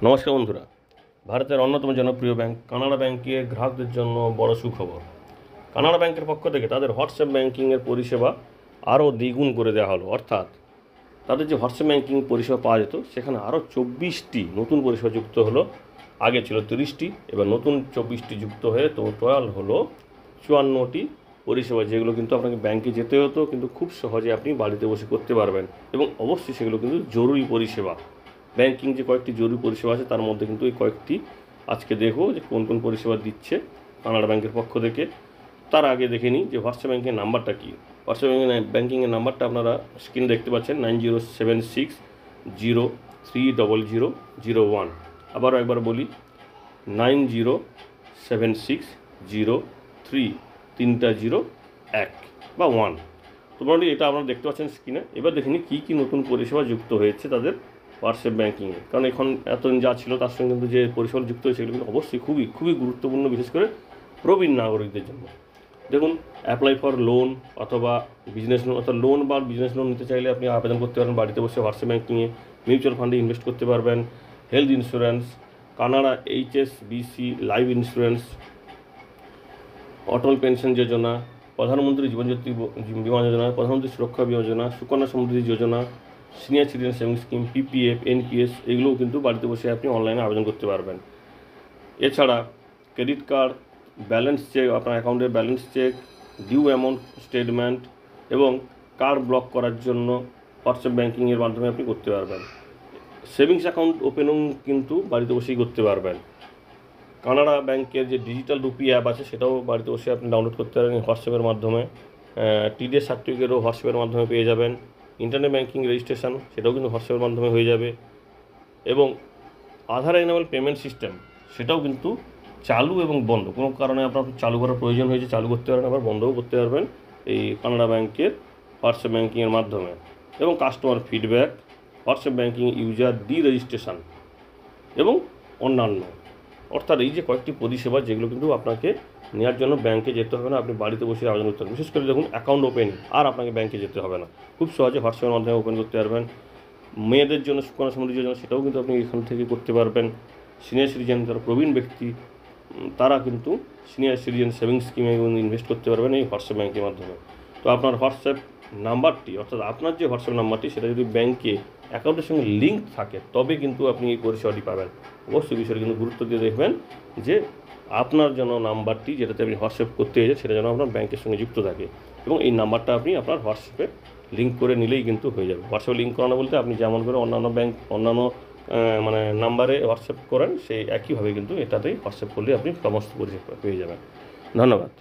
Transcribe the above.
নমস্কার বন্ধুরা, ভারতের অন্যতম জনপ্রিয় ব্যাংক কানাড়া ব্যাংকের গ্রাহকদের জন্য বড় সুখবর। কানাড়া ব্যাংকের পক্ষ থেকে তাদের হোয়াটসঅ্যাপ ব্যাংকিংয়ের পরিষেবা আরও দ্বিগুণ করে দেওয়া হলো। অর্থাৎ তাদের যে হোয়াটসঅ্যাপ ব্যাংকিং পরিষেবা পাওয়া যেত সেখানে আরও 24টি নতুন পরিষেবা যুক্ত হলো। আগে ছিল 30টি, এবার নতুন 24টি যুক্ত হয়ে টোটাল হলো 54টি পরিষেবা, যেগুলো কিন্তু আপনাকে ব্যাংকে যেতে হতো, কিন্তু খুব সহজে আপনি বাড়িতে বসে করতে পারবেন। এবং অবশ্যই সেগুলো কিন্তু জরুরি পরিষেবা। ব্যাংকিং যে কয়েকটি জরুরি পরিষেবা আছে তার মধ্যে কিন্তু এই কয়েকটি আজকে দেখো যে কোন কোন পরিষেবা দিচ্ছে কানাড়া ব্যাংকের পক্ষ থেকে। তার আগে দেখে নিই যে হোয়াটসঅ্যাপ ব্যাংকের নাম্বারটা কী। হোয়াটসঅ্যাপ ব্যাংকিংয়ের নাম্বারটা আপনারা স্ক্রিনে দেখতে পাচ্ছেন 9076030001। আবারও একবার বলি 907603 বা 1। তো মোটামুটি এটা আপনারা দেখতে পাচ্ছেন স্ক্রিনে। এবার দেখে নিই কী কী নতুন পরিষেবা যুক্ত হয়েছে তাদের হোয়াটসঅ্যাপ ব্যাংকিংয়ে। কারণ এখন এতদিন যা ছিল তার সঙ্গে কিন্তু যে পরিষেবা যুক্ত হয়েছে সেগুলো কিন্তু অবশ্যই খুবই খুবই গুরুত্বপূর্ণ, বিশেষ করে প্রবীণ নাগরিকদের জন্য। দেখুন, অ্যাপ্লাই ফর লোন অথবা বিজনেস লোন, অর্থাৎ লোন বা বিজনেস লোন নিতে চাইলে আপনি আবেদন করতে পারেন বাড়িতে বসে হোয়াটসঅ্যাপ ব্যাংকিংয়ে। মিউচুয়াল ফান্ডে ইনভেস্ট করতে পারবেন, health insurance, Canara HSBC life insurance, Atal pension Yojana, Pradhan Mantri Jeevan Jyoti Bima Yojana, Pradhan Mantri Suraksha Bima Yojana, Sukanya Samriddhi Yojana, senior citizen savings scheme, PPF, NPS, এগুলোও কিন্তু বাড়িতে বসে আপনি অনলাইনে আবেদন করতে পারবেন। এছাড়া ক্রেডিট কার্ড, ব্যালেন্স চেক, আপনার অ্যাকাউন্টের balance check, due amount statement এবং কার্ড ব্লক করার জন্য হোয়াটসঅ্যাপ ব্যাংকিংয়ের মাধ্যমে আপনি করতে পারবেন। সেভিংস অ্যাকাউন্ট ওপেনিং কিন্তু বাড়িতে বসেই করতে পারবেন। কানাড়া ব্যাংকের যে ডিজিটাল রুপি অ্যাপ আছে সেটাও বাড়িতে বসে আপনি ডাউনলোড করতে পারেন হোয়াটসঅ্যাপের মাধ্যমে। TDS সার্টিফিকেটও হোয়াটসঅ্যাপের মাধ্যমে পেয়ে যাবেন। ইন্টারনেট ব্যাংকিং রেজিস্ট্রেশন সেটাও কিন্তু হোয়াটসঅ্যাপের মাধ্যমে হয়ে যাবে। এবং আধার এনেবল পেমেন্ট সিস্টেম সেটাও কিন্তু চালু এবং বন্ধ, কোনো কারণে আপনার চালু করার প্রয়োজন হয়েছে চালু করতে পারেন, আবার বন্ধও করতে পারবেন এই কানাড়া ব্যাংকের হোয়াটসঅ্যাপ ব্যাংকিংয়ের মাধ্যমে। এবং customer feedback, WhatsApp banking user registration এবং অন্যান্য। অর্থাৎ এই যে কয়েকটি পরিষেবা যেগুলো কিন্তু আপনাকে নেওয়ার জন্য ব্যাংকে যেতে হবে না, আপনি বাড়িতে বসে আবেদন করতে পারবেন। বিশেষ করে দেখুন, অ্যাকাউন্ট ওপেনিং আর আপনাকে ব্যাংকে যেতে হবে না, খুব সহজে হোয়াটসঅ্যাপের মাধ্যমে ওপেন করতে পারবেন। মেয়েদের জন্য সুকন্যা সমৃদ্ধি যোজনা সেটাও কিন্তু আপনি এখান থেকে করতে পারবেন। সিনিয়র সিটিজেন, যারা প্রবীণ ব্যক্তি, তারা কিন্তু সিনিয়র সিটিজেন সেভিংস স্কিমে ইনভেস্ট করতে পারবেন এই হোয়াটসঅ্যাপ ব্যাংকের মাধ্যমে। তো আপনার হোয়াটসঅ্যাপ নাম্বারটি, অর্থাৎ আপনার যে হোয়াটসঅ্যাপ নাম্বারটি সেটা যদি ব্যাংকে অ্যাকাউন্টের সঙ্গে লিঙ্ক থাকে তবে কিন্তু আপনি এই পরিষেবাটি পাবেন। অবশ্যই বিষয়টি কিন্তু গুরুত্ব দিয়ে দেখবেন যে আপনার যেন নাম্বারটি যেটাতে আপনি হোয়াটসঅ্যাপ করতে এসে সেটা যেন আপনার ব্যাংকের সঙ্গে যুক্ত থাকে, এবং এই নাম্বারটা আপনি আপনার হোয়াটসঅ্যাপে লিঙ্ক করে নিলেই কিন্তু হয়ে যাবে। হোয়াটসঅ্যাপে লিঙ্ক করানো বলতে আপনি যেমন করে অন্যান্য নাম্বারে হোয়াটসঅ্যাপ করেন সেই একইভাবে কিন্তু এটাতেই হোয়াটসঅ্যাপ করলে আপনি সমস্ত পরিষেবা পেয়ে যাবেন। ধন্যবাদ।